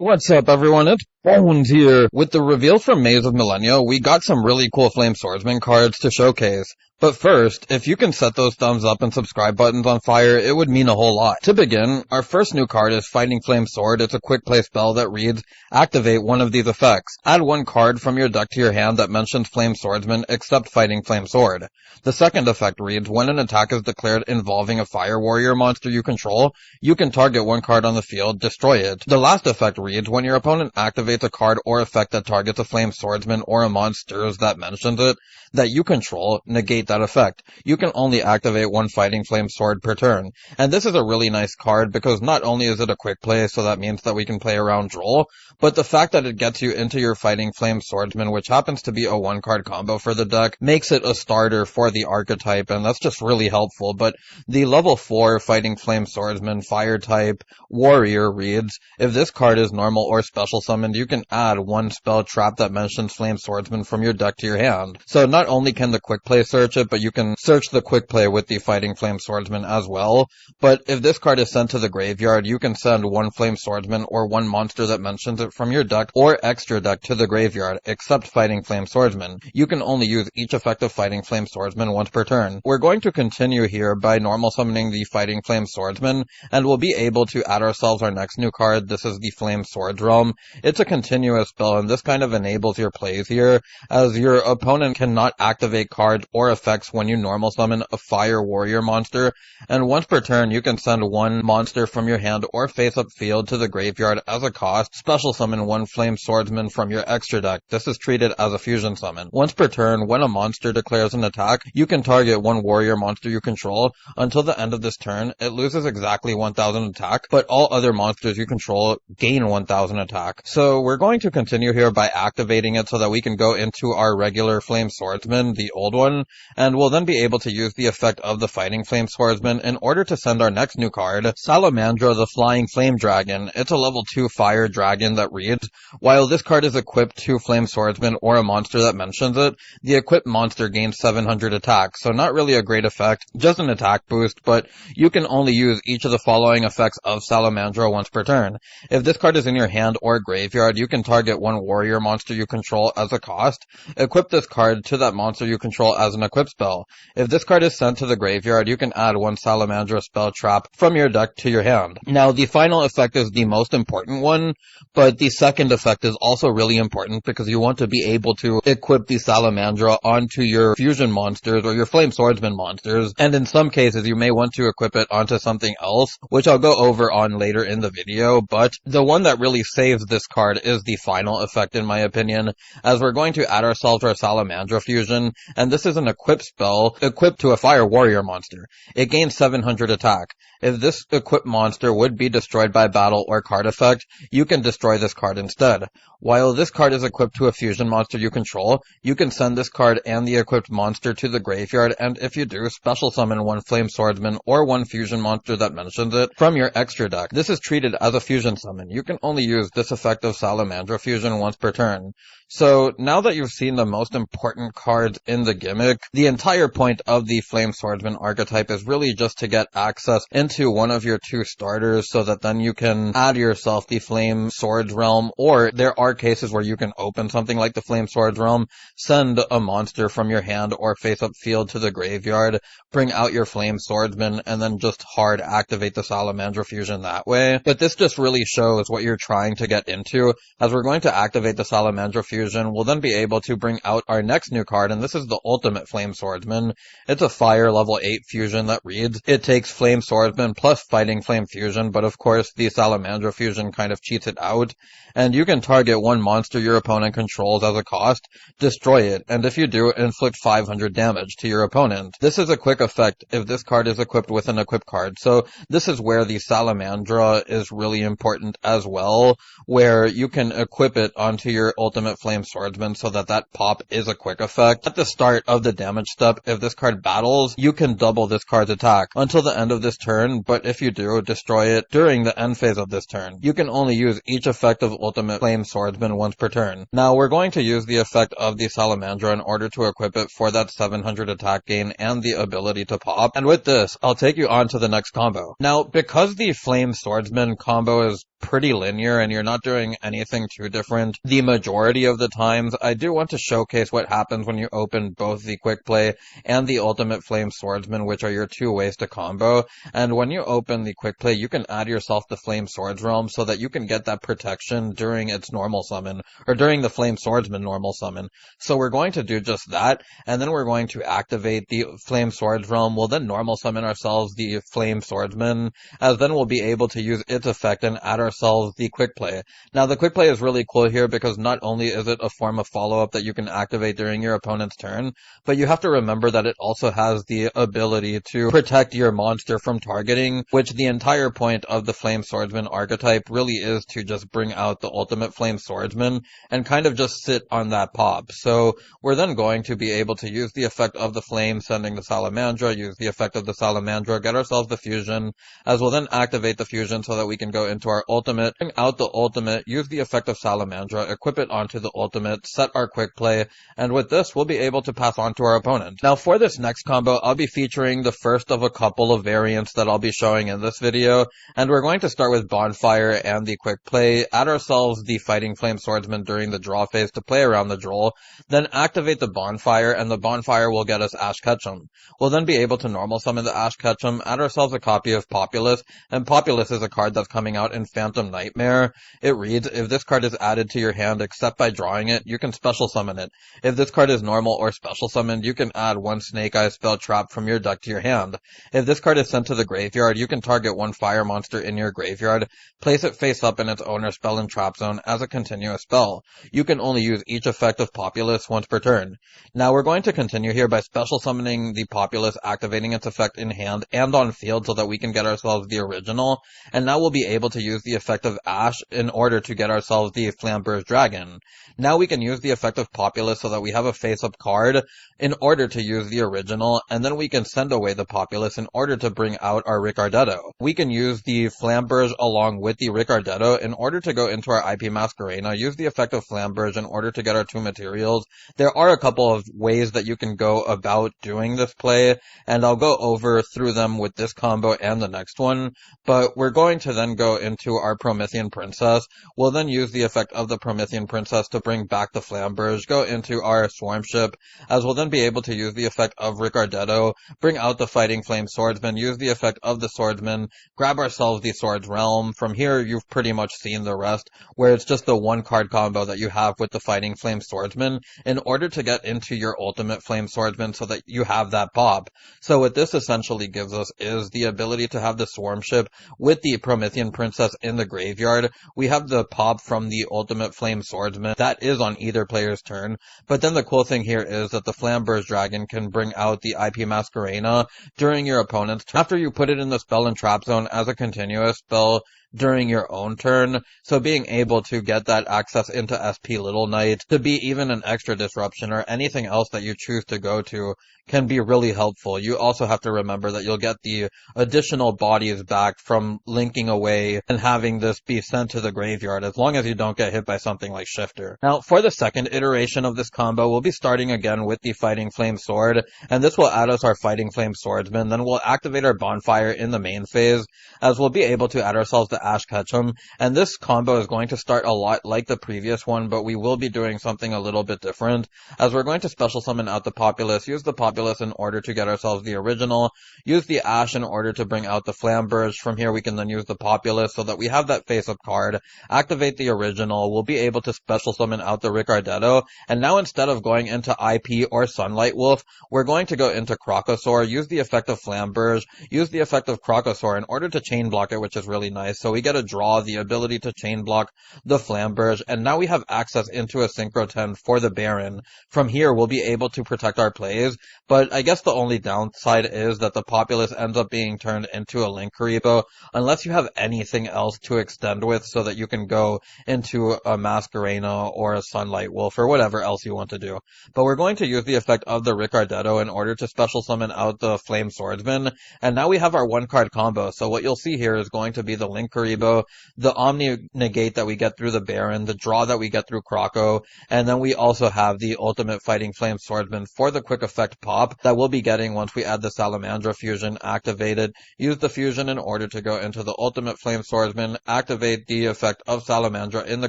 What's up, everyone? It's Bones here. With the reveal from Maze of Millennia, we got some really cool Flame Swordsman cards to showcase. But first, if you can set those thumbs up and subscribe buttons on fire, it would mean a whole lot. To begin, our first new card is Fighting Flame Sword. It's a quick play spell that reads, activate one of these effects. Add one card from your deck to your hand that mentions Flame Swordsman except Fighting Flame Sword. The second effect reads, when an attack is declared involving a Fire Warrior monster you control, you can target one card on the field, destroy it. The last effect reads, when your opponent activates a card or effect that targets a Flame Swordsman or a monster that mentions it, that you control, negate that effect. You can only activate one Fighting Flame Sword per turn. And this is a really nice card because not only is it a quick play, so that means that we can play around Droll, but the fact that it gets you into your Fighting Flame Swordsman, which happens to be a one-card combo for the deck, makes it a starter for the archetype, and that's just really helpful. But the level 4 Fighting Flame Swordsman Fire type Warrior reads, if this card is normal or special summoned, you can add one spell trap that mentions Flame Swordsman from your deck to your hand. So not only can the quick play search it, but you can search the quick play with the Fighting Flame Swordsman as well. But if this card is sent to the graveyard, you can send one Flame Swordsman or one monster that mentions it from your deck or extra deck to the graveyard, except Fighting Flame Swordsman. You can only use each effect of Fighting Flame Swordsman once per turn. We're going to continue here by normal summoning the Fighting Flame Swordsman, and we'll be able to add ourselves our next new card. This is the Flame Swords Realm. It's a continuous spell, and this kind of enables your plays here, as your opponent cannot activate cards or effects when you normal summon a Fire Warrior monster, and once per turn you can send one monster from your hand or face-up field to the graveyard as a cost, special summon one Flame Swordsman from your extra deck. This is treated as a fusion summon. Once per turn, when a monster declares an attack, you can target one warrior monster you control. Until the end of this turn, it loses exactly 1000 attack, but all other monsters you control gain 1000 attack. So we're going to continue here by activating it so that we can go into our regular Flame Swordsman, the old one, and we'll then be able to use the effect of the Fighting Flame Swordsman in order to send our next new card, Salamandra the Flying Flame Dragon. It's a level 2 fire dragon that reads, while this card is equipped to Flame Swordsman or a monster that mentions it, the equipped monster gains 700 attack, so not really a great effect, just an attack boost, but you can only use each of the following effects of Salamandra once per turn. If this card is in your hand or graveyard, you can target one warrior monster you control as a cost, equip this card to that monster you control as an equip spell. If this card is sent to the graveyard, you can add one Salamandra spell trap from your deck to your hand. Now, the final effect is the most important one, but the second effect is also really important because you want to be able to equip the Salamandra onto your fusion monsters or your Flame Swordsman monsters, and in some cases you may want to equip it onto something else, which I'll go over on later in the video, but the one that really saves this card is the final effect in my opinion, as we're going to add ourselves our Salamandra fusion, and this is an equip spell equipped to a Fire Warrior monster. It gains 700 attack. If this equipped monster would be destroyed by battle or card effect, you can destroy this card instead. While this card is equipped to a fusion monster you control, you can send this card and the equipped monster to the graveyard, and if you do, special summon one Flame Swordsman or one fusion monster that mentions it from your extra deck. This is treated as a fusion summon. You can only use this effect of Salamandra fusion once per turn. So, now that you've seen the most important cards in the gimmick, the entire point of the Flame Swordsman archetype is really just to get access into one of your two starters so that then you can add yourself the Flame Swords Realm, or there are cases where you can open something like the Flame Swords Realm, send a monster from your hand or face-up field to the graveyard, bring out your Flame Swordsman, and then just hard activate the Salamandra fusion that way. But this just really shows what you're trying to get into, as we're going to activate the Salamandra fusion. We'll then be able to bring out our next new card, and this is the Ultimate Flame Swordsman. It's a fire level 8 fusion that reads, it takes Flame Swordsman plus Fighting Flame fusion, but of course the Salamandra fusion kind of cheats it out, and you can target one monster your opponent controls as a cost, destroy it, and if you do, inflict 500 damage to your opponent. This is a quick effect if this card is equipped with an equip card, so this is where the Salamandra is really important as well, where you can equip it onto your Ultimate Flame Swordsman so that that pop is a quick effect. At the start of the damage step, if this card battles, you can double this card's attack until the end of this turn, but if you do, destroy it during the end phase of this turn. You can only use each effect of Ultimate Flame Swordsman once per turn. Now, we're going to use the effect of the Salamandra in order to equip it for that 700 attack gain and the ability to pop, and with this, I'll take you on to the next combo. Now, because the Flame Swordsman combo is pretty linear and you're not doing anything too different the majority of the times, I do want to showcase what happens when you open both the Quick Play and the Ultimate Flame Swordsman, which are your two ways to combo. And when you open the Quick Play, you can add yourself the Flame Swords Realm so that you can get that protection during its normal summon, or during the Flame Swordsman normal summon. So we're going to do just that, and then we're going to activate the Flame Swords Realm. We'll then normal summon ourselves the Flame Swordsman, as then we'll be able to use its effect and add ourselves the Quick Play. Now the Quick Play is really cool here because not only is it a form of follow-up that you can activate during your opponent's turn, but you have to remember that it also has the ability to protect your monster from targeting, which the entire point of the Flame Swordsman archetype really is to just bring out the Ultimate Flame Swordsman and kind of just sit on that pop. So we're then going to be able to use the effect of the Flame, sending the Salamandra, use the effect of the Salamandra, get ourselves the fusion, as we'll then activate the fusion so that we can go into our ultimate, bring out the ultimate, use the effect of Salamandra, equip it onto the ultimate, set our Quick Play, and with this we'll be able to pass on to our opponent. Now for this next combo, I'll be featuring the first of a couple of variants that I'll be showing in this video, and we're going to start with Bonfire and the Quick Play, add ourselves the Fighting Flame Swordsman during the draw phase to play around the droll, then activate the Bonfire, and the Bonfire will get us Ash Ketchum. We'll then be able to normal summon the Ash Ketchum, add ourselves a copy of Populous, and Populous is a card that's coming out in Phantom Nightmare. It reads, if this card is added to your hand except by drawing it, you can special summon it. If this card is normal or special summoned, you can add one Snake Eye spell trap from your deck to your hand. If this card is sent to the graveyard, you can target one fire monster in your graveyard, place it face up in its owner's spell and trap zone as a continuous spell. You can only use each effect of Populous once per turn. Now we're going to continue here by special summoning the Populous, activating its effect in hand and on field so that we can get ourselves the original, and now we'll be able to use the effect of Ash in order to get ourselves the Flamber's Dragon. Now we can use the effect of Populous so that we have a face-up card in order to use the original, and then we can send away the Populous in order to bring out our Ricardetto. We can use the Flamberge along with the Ricardetto in order to go into our IP Masquerena, use the effect of Flamberge in order to get our two materials. There are a couple of ways that you can go about doing this play, and I'll go over through them with this combo and the next one, but we're going to then go into our Promethean Princess. We'll then use the effect of the Promethean Princess to bring back the Flamberge, go into our Swarm Ship, as we'll then be able to use the effect of Ricardetto, bring out the Fighting Flame Swordsman, use the effect of the Swordsman, grab ourselves the Swords Realm. From here, you've pretty much seen the rest, where it's just the one card combo that you have with the Fighting Flame Swordsman in order to get into your Ultimate Flame Swordsman so that you have that pop. So what this essentially gives us is the ability to have the Swarm Ship with the Promethean Princess in the graveyard. We have the pop from the Ultimate Flame Swordsman that is on either player's turn, but then the cool thing here is that the Flamber's Dragon can bring out the IP Masquerena during your opponent's turn after you put it in the spell and trap zone as a continuous spell during your own turn, so being able to get that access into SP Little Knight to be even an extra disruption or anything else that you choose to go to can be really helpful. You also have to remember that you'll get the additional bodies back from linking away and having this be sent to the graveyard as long as you don't get hit by something like Shifter. Now for the second iteration of this combo, we'll be starting again with the Fighting Flame Sword, and this will add us our Fighting Flame Swordsman. Then we'll activate our Bonfire in the main phase, as we'll be able to add ourselves the Ash Ketchum, and this combo is going to start a lot like the previous one, but we will be doing something a little bit different, as we're going to special summon out the Populous, use the Populous in order to get ourselves the original, use the Ash in order to bring out the Flamberge. From here we can then use the Populous so that we have that face-up card, activate the original, we'll be able to special summon out the Ricardetto, and now instead of going into IP or Sunlight Wolf, we're going to go into Crocosaur, use the effect of Flamberge, use the effect of Crocosaur in order to chain block it, which is really nice. So we get a draw, the ability to chain block the Flamberge, and now we have access into a Synchro 10 for the Baron. From here, we'll be able to protect our plays, but I guess the only downside is that the Populous ends up being turned into a Link Karibo, unless you have anything else to extend with so that you can go into a Masquerena or a Sunlight Wolf or whatever else you want to do. But we're going to use the effect of the Ricardetto in order to special summon out the Flame Swordsman, and now we have our one card combo. So what you'll see here is going to be the Link Karibo, the Omni negate that we get through the Baron, the draw that we get through Croco, and then we also have the Ultimate Fighting Flame Swordsman for the quick effect pop that we'll be getting once we add the Salamandra fusion activated. Use the fusion in order to go into the Ultimate Flame Swordsman, activate the effect of Salamandra in the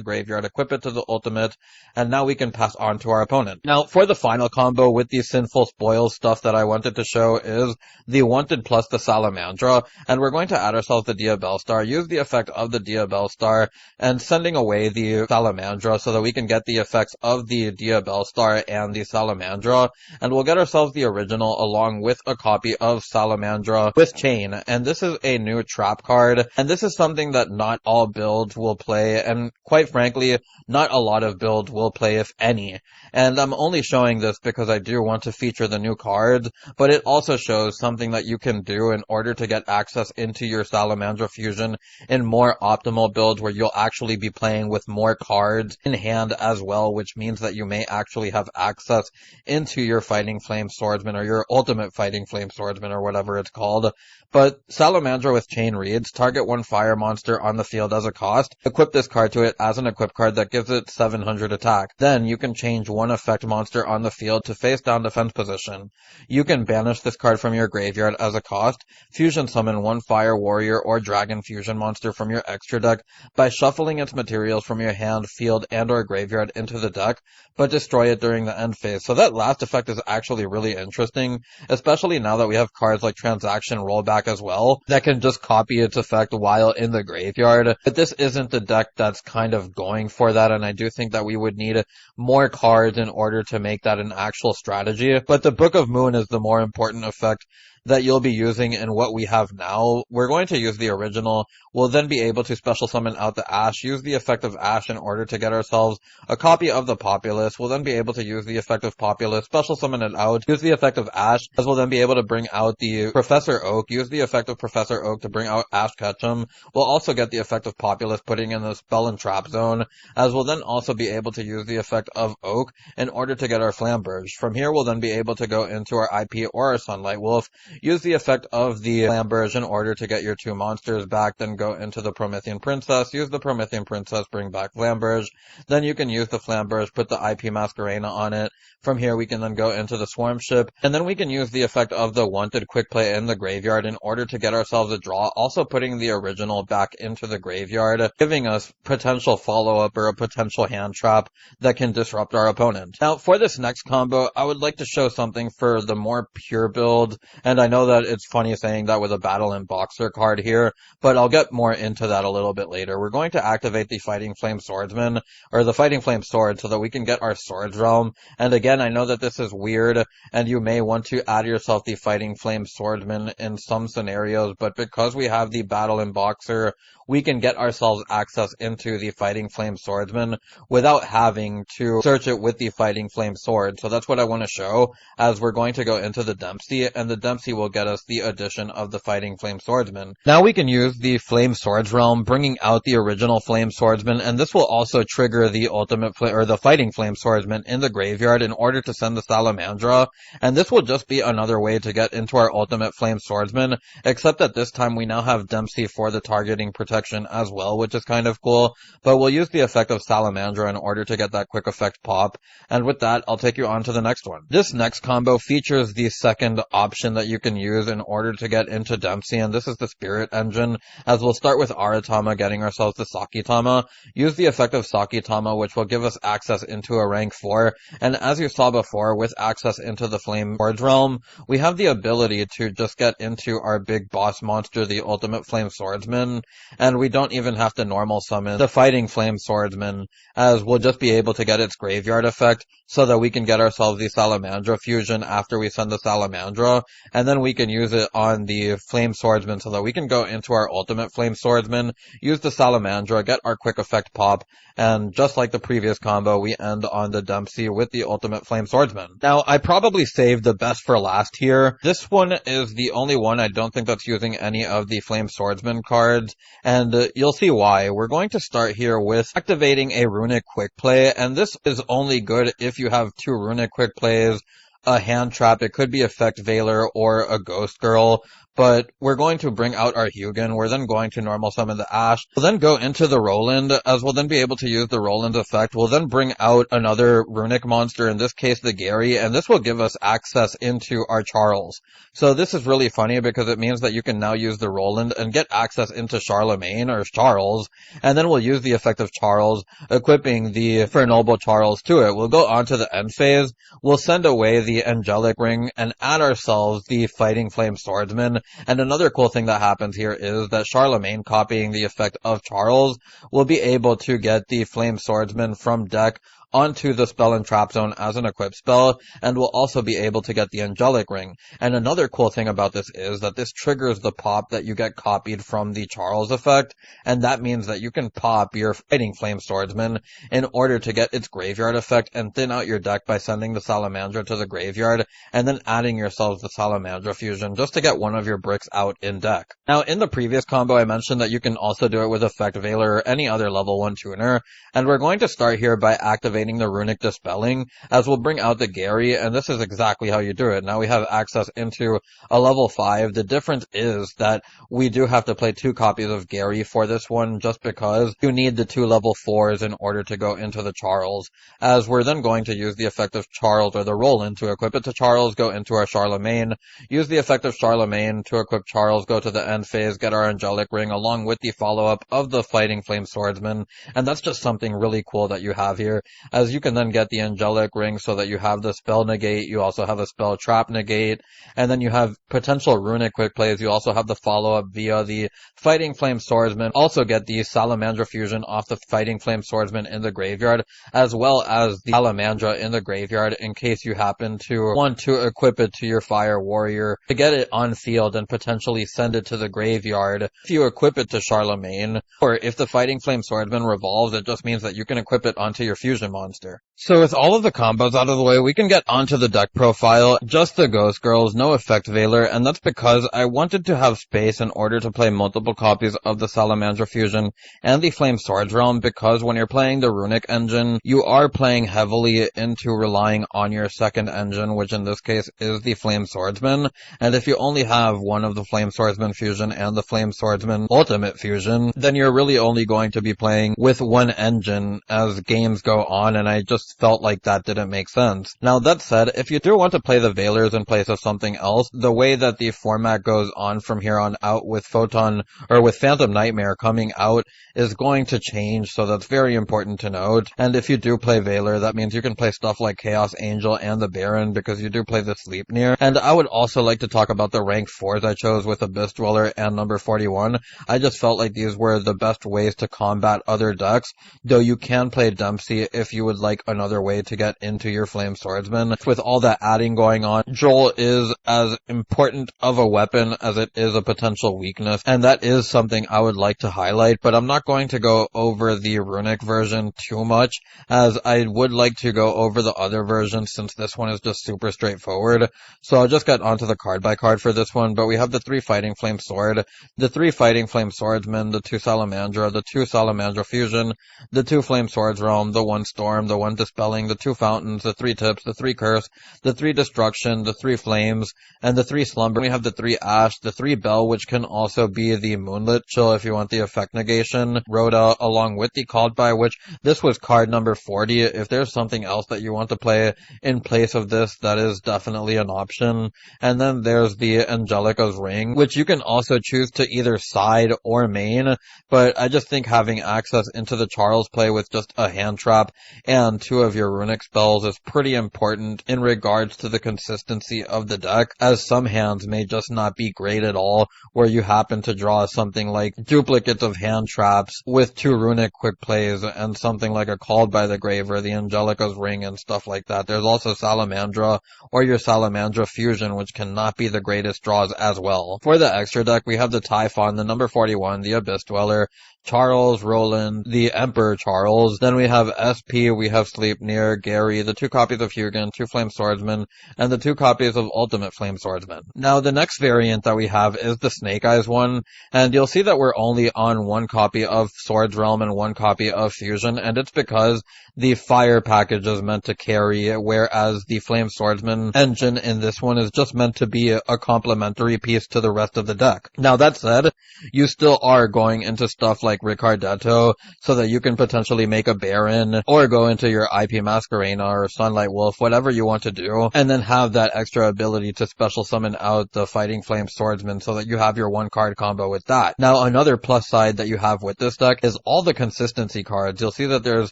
graveyard, equip it to the ultimate, and now we can pass on to our opponent. Now, for the final combo with the Sinful Spoils stuff that I wanted to show is the Wanted plus the Salamandra, and we're going to add ourselves the Diabellstar, use the effect of the Diabellstar, and sending away the Salamandra so that we can get the effects of the Diabellstar and the Salamandra, and we'll get ourselves the original along with a copy of Salamandra with Chain, and this is a new trap card, and this is something that not all builds will play, and quite frankly, not a lot of builds will play, if any. And I'm only showing this because I do want to feature the new cards, but it also shows something that you can do in order to get access into your Salamandra fusion in more optimal builds where you'll actually be playing with more cards in hand as well, which means that you may actually have access into your Fighting Flame Swordsman or your Ultimate Fighting Flame Swordsman or whatever it's called. But Salamandra with Chain reads, target one fire monster on the field as a cost, equip this card to it as an equip card that gives it 700 attack. Then you can change one effect monster on the field to face down defense position. You can banish this card from your graveyard as a cost, fusion summon one fire warrior or dragon fusion monster from your extra deck by shuffling its materials from your hand, field, and or graveyard into the deck, but destroy it during the end phase. So that last effect is actually really interesting, especially now that we have cards like Transaction Rollback as well that can just copy its effect while in the graveyard. But this isn't the deck that's kind of going for that, and I do think that we would need more cards in order to make that an actual strategy. But the Book of Moon is the more important effect that you'll be using in what we have now. We're going to use the original. We'll then be able to special summon out the Ash, use the effect of Ash in order to get ourselves a copy of the Populace. We'll then be able to use the effect of Populace, special summon it out, use the effect of Ash, as we'll then be able to bring out the Professor Oak, use the effect of Professor Oak to bring out Ash Ketchum. We'll also get the effect of Populace, putting in the Spell and Trap Zone, as we'll then also be able to use the effect of Oak in order to get our Flamberge. From here, we'll then be able to go into our IP or our Sunlight Wolf, use the effect of the Flamberge in order to get your two monsters back, then go into the Promethean Princess, use the Promethean Princess, bring back Flamberge, then you can use the Flamberge, put the IP Masquerena on it. From here we can then go into the Swarm Ship, and then we can use the effect of the Wanted Quick Play in the graveyard in order to get ourselves a draw, also putting the original back into the graveyard, giving us potential follow-up or a potential hand trap that can disrupt our opponent. Now for this next combo, I would like to show something for the more pure build, and I know that it's funny saying that with a Battle and Boxer card here, but I'll get more into that a little bit later. We're going to activate the Fighting Flame Swordsman, or the Fighting Flame Sword, so that we can get our Swords Realm. And again, I know that this is weird, and you may want to add yourself the Fighting Flame Swordsman in some scenarios, but because we have the Battle and Boxer, we can get ourselves access into the Fighting Flame Swordsman without having to search it with the Fighting Flame Sword. So that's what I want to show, as we're going to go into the Dempsey, and the Dempsey will get us the addition of the Fighting Flame Swordsman. Now we can use the Flame Swords Realm, bringing out the original Flame Swordsman, and this will also trigger the the Fighting Flame Swordsman in the graveyard in order to send the Salamandra, and this will just be another way to get into our Ultimate Flame Swordsman, except that this time we now have Dempsey for the targeting protection as well, which is kind of cool, but we'll use the effect of Salamandra in order to get that quick effect pop, and with that, I'll take you on to the next one. This next combo features the second option that you can use in order to get into Dempsey, and this is the Spirit Engine, as we'll start with Aratama, getting ourselves the Sakitama, use the effect of Sakitama, which will give us access into a rank 4, and as you saw before, with access into the Flame Swords Realm, we have the ability to just get into our big boss monster, the Ultimate Flame Swordsman, and we don't even have to normal summon the Fighting Flame Swordsman, as we'll just be able to get its graveyard effect, so that we can get ourselves the Salamandra fusion after we send the Salamandra, and then we can use it on the Flame Swordsman so that we can go into our Ultimate Flame Swordsman, use the Salamandra, get our quick effect pop, and just like the previous combo, we end on the Dempsey with the Ultimate Flame Swordsman. Now, I probably saved the best for last here. This one is the only one I don't think that's using any of the Flame Swordsman cards, and you'll see why. We're going to start here with activating a Runic Quick Play, and this is only good if you have two Runic Quick Plays, a hand trap, it could be Effect Veiler or a Ghost Girl, but we're going to bring out our Hugin. We're then going to normal summon the Ash. We'll then go into the Roland, as we'll then be able to use the Roland effect. We'll then bring out another runic monster, in this case the Gary, and this will give us access into our Charles. So this is really funny because it means that you can now use the Roland and get access into Charlemagne, or Charles, and then we'll use the effect of Charles, equipping the Fernoble Charles to it. We'll go on to the end phase. We'll send away the Angelic Ring and add ourselves the Fighting Flame Swordsman. And another cool thing that happens here is that Charlemagne, copying the effect of Charles, will be able to get the Flame Swordsman from deck onto the Spell and Trap Zone as an equip spell, and will also be able to get the Angelic Ring. And another cool thing about this is that this triggers the pop that you get copied from the Charles effect, and that means that you can pop your Fighting Flame Swordsman in order to get its graveyard effect and thin out your deck by sending the Salamandra to the graveyard, and then adding yourselves the Salamandra fusion just to get one of your bricks out in deck. Now, in the previous combo, I mentioned that you can also do it with Effect Veiler or any other level 1 tuner, and we're going to start here by activating the Runic Dispelling, as we'll bring out the Gary, and this is exactly how you do it. Now we have access into a level 5. The difference is that we do have to play 2 copies of Gary for this one, just because you need the 2 level 4s in order to go into the Charles, as we're then going to use the effect of Charles, or the Roland, to equip it to Charles, go into our Charlemagne, use the effect of Charlemagne to equip Charles, go to the end phase, get our Angelic Ring, along with the follow-up of the Fighting Flame Swordsman, and that's just something really cool that you have here, as you can then get the Angelic Ring so that you have the Spell Negate, you also have a Spell Trap Negate, and then you have potential Runic Quick Plays, you also have the follow-up via the Fighting Flame Swordsman, also get the Salamandra Fusion off the Fighting Flame Swordsman in the graveyard, as well as the Salamandra in the graveyard in case you happen to want to equip it to your Fire Warrior to get it on field and potentially send it to the graveyard if you equip it to Charlemagne, or if the Fighting Flame Swordsman revolves, it just means that you can equip it onto your Fusion monster. So with all of the combos out of the way, we can get onto the deck profile, just the Ghost Girls, no Effect Veiler, and that's because I wanted to have space in order to play multiple copies of the Salamandra Fusion and the Flame Swords Realm, because when you're playing the Runic engine, you are playing heavily into relying on your second engine, which in this case is the Flame Swordsman, and if you only have one of the Flame Swordsman Fusion and the Flame Swordsman Ultimate Fusion, then you're really only going to be playing with one engine as games go on, and I just felt like that didn't make sense. Now that said, if you do want to play the Veilers in place of something else, the way that the format goes on from here on out with Photon, or with Phantom Nightmare coming out, is going to change, so that's very important to note. And if you do play Veiler, that means you can play stuff like Chaos Angel and the Baron, because you do play the Sleipnir. And I would also like to talk about the rank 4s I chose with Abyss Dweller and number 41. I just felt like these were the best ways to combat other decks, though you can play Dempsey if you would like another way to get into your Flame Swordsman. With all that adding going on, Joel is as important of a weapon as it is a potential weakness, and that is something I would like to highlight, but I'm not going to go over the Runic version too much, as I would like to go over the other versions since this one is just super straightforward. So I'll just get onto the card by card for this one, but we have the 3 Fighting Flame Sword, the 3 Fighting Flame Swordsman, the 2 Salamandra, the 2 Salamandra Fusion, the 2 Flame Swords Realm, the 1 Storm, the 1 Dispelling, the 2 Fountains, the 3 Tips, the 3 Curse, the 3 Destruction, the 3 Flames, and the 3 Slumber. We have the 3 Ash, the 3 Bell, which can also be the Moonlit Chill if you want the effect negation, Rhoda, along with the Called By, which this was card number 40. If there's something else that you want to play in place of this, that is definitely an option. And then there's the Angelica's Ring, which you can also choose to either side or main, but I just think having access into the Charles play with just a hand trap and 2 of your runic spells is pretty important in regards to the consistency of the deck, as some hands may just not be great at all, where you happen to draw something like duplicates of hand traps with 2 runic quick plays and something like a Called by the Grave or the Angelica's Ring and stuff like that. There's also Salamandra or your Salamandra Fusion, which cannot be the greatest draws as well. For the extra deck, we have the Typhon, the number 41, the Abyss Dweller, Charles, Roland, the Emperor Charles. Then we have SP, we have Sleipnir, Gary, the 2 copies of Hugin, 2 Flame Swordsmen, and the 2 copies of Ultimate Flame Swordsman. Now, the next variant that we have is the Snake Eyes one, and you'll see that we're only on 1 copy of Swords Realm and 1 copy of Fusion, and it's because the Fire package is meant to carry, whereas the Flame Swordsman engine in this one is just meant to be a complementary piece to the rest of the deck. Now, that said, you still are going into stuff like Ricardetto, so that you can potentially make a Baron, or go into your IP Masquerena or Sunlight Wolf, whatever you want to do, and then have that extra ability to special summon out the Fighting Flame Swordsman so that you have your 1 card combo with that. Now, another plus side that you have with this deck is all the consistency cards. You'll see that there's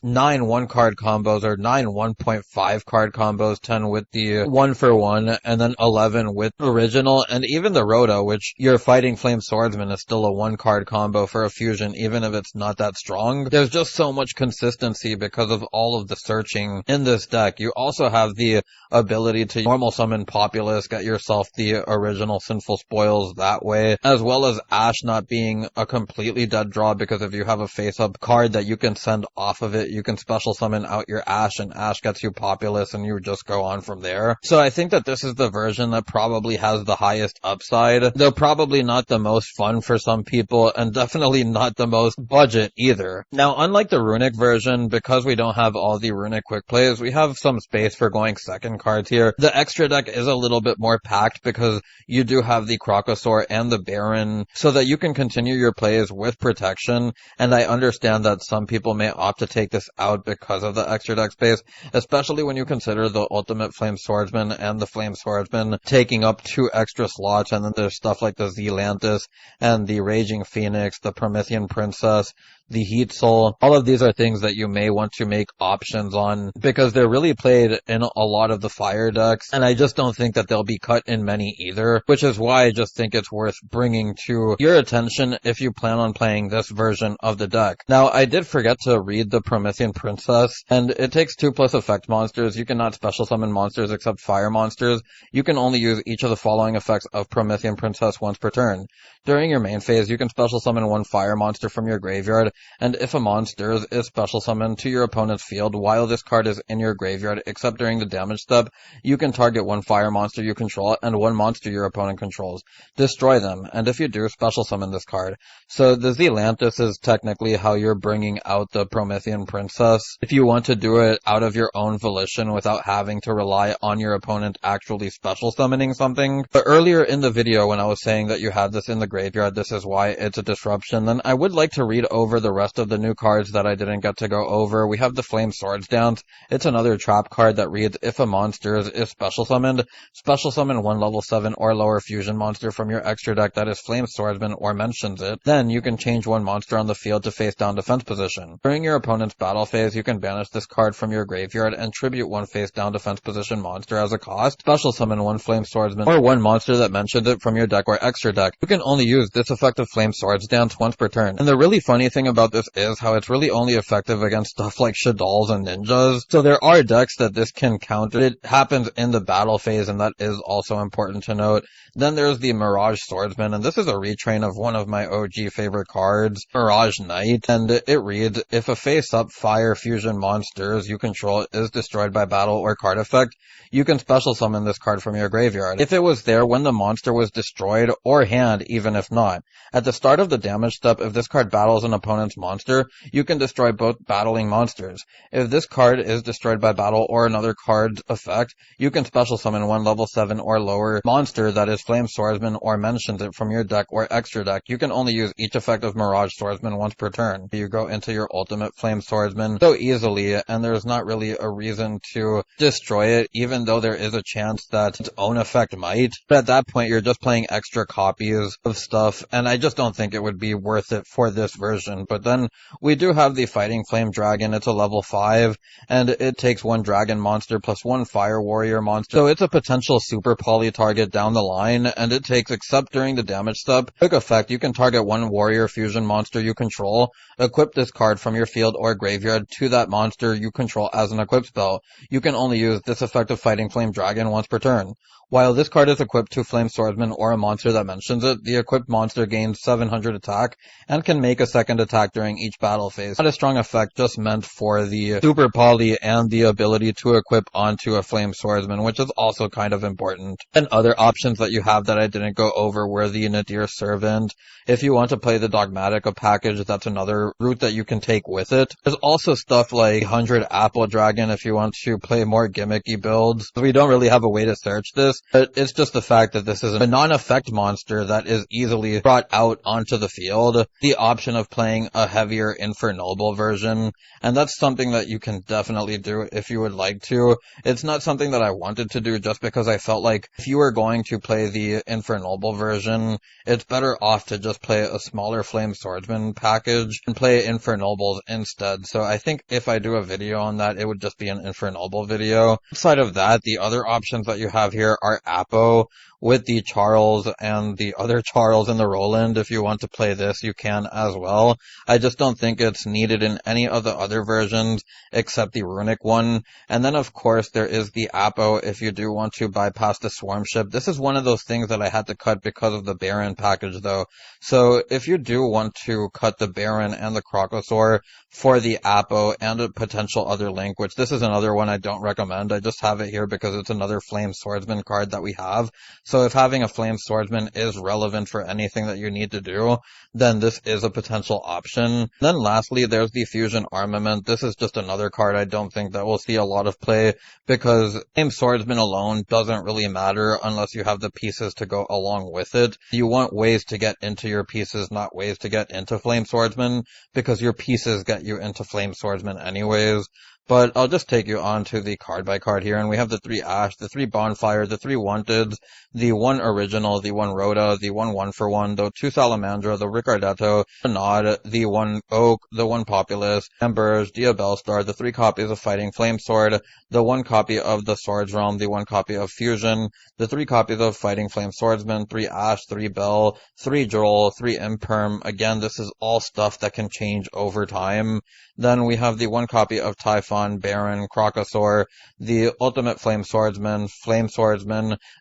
9 1-card combos, or 9 1.5 card combos, 10 with the 1-for-1, and then 11 with original, and even the Rhoda, which your Fighting Flame Swordsman is still a 1-card combo for a fusion, even if it's not that strong. There's just so much consistency because of all of the searching in this deck. You also have the ability to normal summon Populace, get yourself the original Sinful Spoils that way, as well as Ash not being a completely dead draw, because if you have a face-up card that you can send off of it, you can special summon out your Ash, and Ash gets you Populace, and you just go on from there. So I think that this is the version that probably has the highest upside, though probably not the most fun for some people, and definitely not the most budget either. Now, unlike the Runic version, because we don't have all the Runic quick plays, we have some space for going second cards here. The extra deck is a little bit more packed because you do have the Crocosaur and the Baron, so that you can continue your plays with protection, and I understand that some people may opt to take this out because of the extra deck space, especially when you consider the Ultimate Flame Swordsman and the Flame Swordsman taking up 2 extra slots, and then there's stuff like the Zealantis and the Raging Phoenix, the Promethean Princess, the Heat Soul. All of these are things that you may want to make options on because they're really played in a lot of the fire decks, and I just don't think that they'll be cut in many either, which is why I just think it's worth bringing to your attention if you plan on playing this version of the deck. Now, I did forget to read the Promethean Princess, and it takes 2+ effect monsters. You cannot special summon monsters except fire monsters. You can only use each of the following effects of Promethean Princess once per turn. During your main phase, you can special summon 1 fire monster from your graveyard, and if a monster is special summoned to your opponent's field while this card is in your graveyard, except during the damage step, you can target 1 fire monster you control and 1 monster your opponent controls. Destroy them, and if you do, special summon this card. So the Zealantis is technically how you're bringing out the Promethean Princess, if you want to do it out of your own volition without having to rely on your opponent actually special summoning something. But earlier in the video when I was saying that you had this in the graveyard, this is why it's a disruption, then I would like to read over the rest of the new cards that I didn't get to go over. We have the Flame Swords Dance. It's another trap card that reads, if a monster is special summoned, special summon 1 level 7 or lower fusion monster from your extra deck that is Flame Swordsman or mentions it. Then you can change 1 monster on the field to face down defense position. During your opponent's battle phase, you can banish this card from your graveyard and tribute 1 face down defense position monster as a cost. Special summon 1 Flame Swordsman or 1 monster that mentions it from your deck or extra deck. You can only use this effective Flame Swords Dance once per turn. And the really funny thing about this is how it's really only effective against stuff like Shaddolls and Ninjas. So there are decks that this can counter. It happens in the battle phase, and that is also important to note. Then there's the Mirage Swordsman, and this is a retrain of one of my OG favorite cards, Mirage Knight, and it reads, if a face-up fire fusion monsters you control is destroyed by battle or card effect, you can special summon this card from your graveyard. If it was there when the monster was destroyed, or hand even if not. At the start of the damage step, if this card battles an opponent's monster, you can destroy both battling monsters. If this card is destroyed by battle or another card's effect, you can special summon 1 level 7 or lower monster that is Flame Swordsman or mentions it from your deck or extra deck. You can only use each effect of Mirage Swordsman once per turn. You go into your Ultimate Flame Swordsman so easily, and there's not really a reason to destroy it, even though there is a chance that its own effect might. But at that point, you're just playing extra copies of stuff, and I just don't think it would be worth it for this version. But then we do have the Fighting Flame Dragon. It's a level 5, and it takes 1 dragon monster plus 1 fire warrior monster. So it's a potential super poly target down the line, and it takes, except during the damage step, quick effect, you can target 1 warrior fusion monster you control, equip this card from your field or graveyard to that monster you control as an equip spell. You can only use this effect of Fighting Flame Dragon once per turn. While this card is equipped to Flame Swordsman or a monster that mentions it, the equipped monster gains 700 attack and can make a second attack during each battle phase. Not a strong effect, just meant for the Super Poly and the ability to equip onto a Flame Swordsman, which is also kind of important. And other options that you have that I didn't go over were the Nadir Servant. If you want to play the Dogmatica package, that's another route that you can take with it. There's also stuff like 100 Apple Dragon if you want to play more gimmicky builds. We don't really have a way to search this, but it's just the fact that this is a non-effect monster that is easily brought out onto the field. The option of playing a heavier Infernoble version, and that's something that you can definitely do if you would like to. It's not something that I wanted to do just because I felt like if you were going to play the Infernoble version, it's better off to just play a smaller Flame Swordsman package and play Infernobles instead. So I think if I do a video on that, it would just be an Infernoble video. Outside of that, the other options that you have here are Apo with the Charles and the other Charles and the Roland. If you want to play this, you can as well. I just don't think it's needed in any of the other versions except the Runic one. And then of course there is the Apo if you do want to bypass the Swarm Ship. This is one of those things that I had to cut because of the Baron package though. So if you do want to cut the Baron and the Crocosaur for the Apo and a potential other link, which this is another one I don't recommend. I just have it here because it's another Flame Swordsman card that we have. So if having a Flame Swordsman is relevant for anything that you need to do, then this is a potential option. Then lastly, there's the Fusion Armament. This is just another card I don't think that will see a lot of play because Flame Swordsman alone doesn't really matter unless you have the pieces to go along with it. You want ways to get into your pieces, not ways to get into Flame Swordsman, because your pieces get you into Flame Swordsman anyways. But I'll just take you on to the card by card here, and we have the 3 Ash, the 3 Bonfire, the 3 Wanteds, the 1 Original, the 1 Rhoda, the 1 1-for-1, the 2 Salamandra, the Ricardetto, the Nod, the 1 Oak, the 1 Populous, Amberge, Diabellstar, the 3 copies of Fighting Flame Sword, the 1 copy of the Swords Realm, the 1 copy of Fusion, the 3 copies of Fighting Flame Swordsman, 3 Ash, 3 Bell, 3 Droll, 3 Imperm. Again, this is all stuff that can change over time. Then we have the 1 copy of Typhon, Baron, Crocosaur, the Ultimate Flame Swordsman,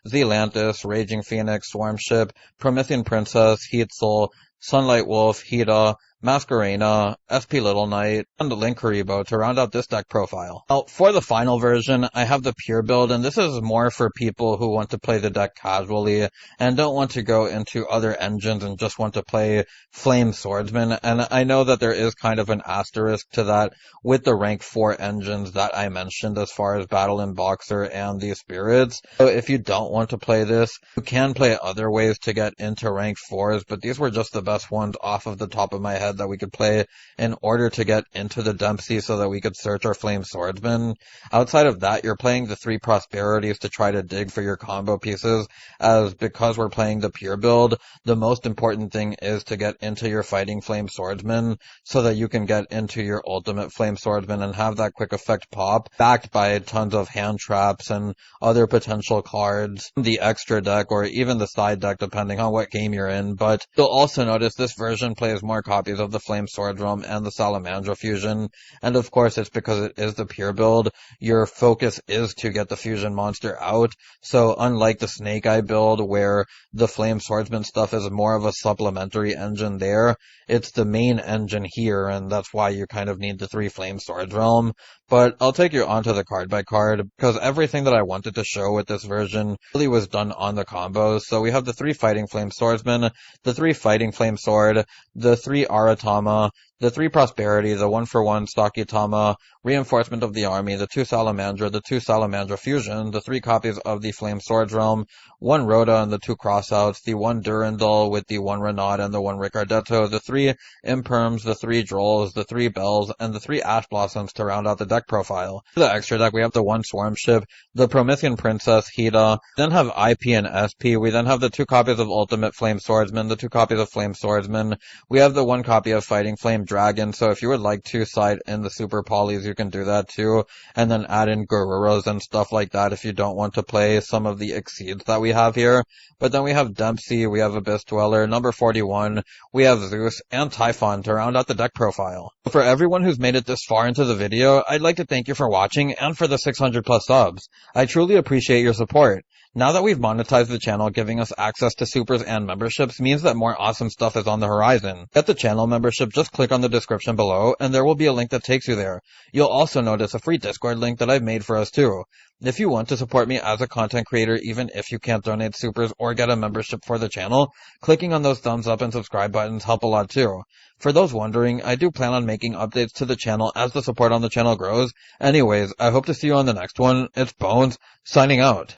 Zealantis, Raging Phoenix, Swarmship, Promethean Princess, Heatsoul, Sunlight Wolf, Hida, Masquerena, SP Little Knight, and the Linkuriboh to round out this deck profile. Now, for the final version, I have the Pure build, and this is more for people who want to play the deck casually and don't want to go into other engines and just want to play Flame Swordsman. And I know that there is kind of an asterisk to that with the rank 4 engines that I mentioned as far as Battle and Boxer and the Spirits. So if you don't want to play this, you can play other ways to get into rank 4s, but these were just the best ones off of the top of my head that we could play in order to get into the Dempsey so that we could search our Flame Swordsman. Outside of that, you're playing the 3 Prosperities to try to dig for your combo pieces, as because we're playing the Pure build, the most important thing is to get into your Fighting Flame Swordsman so that you can get into your Ultimate Flame Swordsman and have that quick effect pop, backed by tons of hand traps and other potential cards, the extra deck or even the side deck depending on what game you're in. But you'll also notice this version plays more copies of the Flame Sword Realm and the Salamandra Fusion, and of course it's because it is the Pure build. Your focus is to get the Fusion monster out, so unlike the Snake Eye build where the Flame Swordsman stuff is more of a supplementary engine there, it's the main engine here, and that's why you kind of need the 3 Flame Swords Realm. But I'll take you onto the card by card, because everything that I wanted to show with this version really was done on the combos. So we have the 3 Fighting Flame Swordsman, the 3 Fighting Flame Sword, the 3 Aratama, the 3 Prosperity, the 1-for-1 Stakitama, Reinforcement of the Army, the 2 Salamandra, the 2 Salamandra Fusion, the 3 copies of the Flame Swords Realm, 1 Rhoda and the 2 Crossouts, the 1 Durandal with the 1 Renaud and the 1 Ricardetto, the 3 Imperms, the 3 Drolls, the 3 Bells, and the 3 Ash Blossoms to round out the deck profile. For the extra deck, we have the 1 Swarmship, the Promethean Princess, Hida, then have IP and SP, we then have the 2 copies of Ultimate Flame Swordsman, the 2 copies of Flame Swordsman, we have the 1 copy of Fighting Flame Dragon, so if you would like to side in the Super Polys, you can do that too, and then add in Garuras and stuff like that if you don't want to play some of the Exceeds that we have here. But then we have Dempsey, we have Abyss Dweller, number 41, we have Zeus, and Typhon to round out the deck profile. For everyone who's made it this far into the video, I'd like to thank you for watching and for the 600 plus subs. I truly appreciate your support. Now that we've monetized the channel, giving us access to supers and memberships means that more awesome stuff is on the horizon. Get the channel membership, just click on the description below, and there will be a link that takes you there. You'll also notice a free Discord link that I've made for us too. If you want to support me as a content creator, even if you can't donate supers or get a membership for the channel, clicking on those thumbs up and subscribe buttons help a lot too. For those wondering, I do plan on making updates to the channel as the support on the channel grows. Anyways, I hope to see you on the next one. It's Bones, signing out.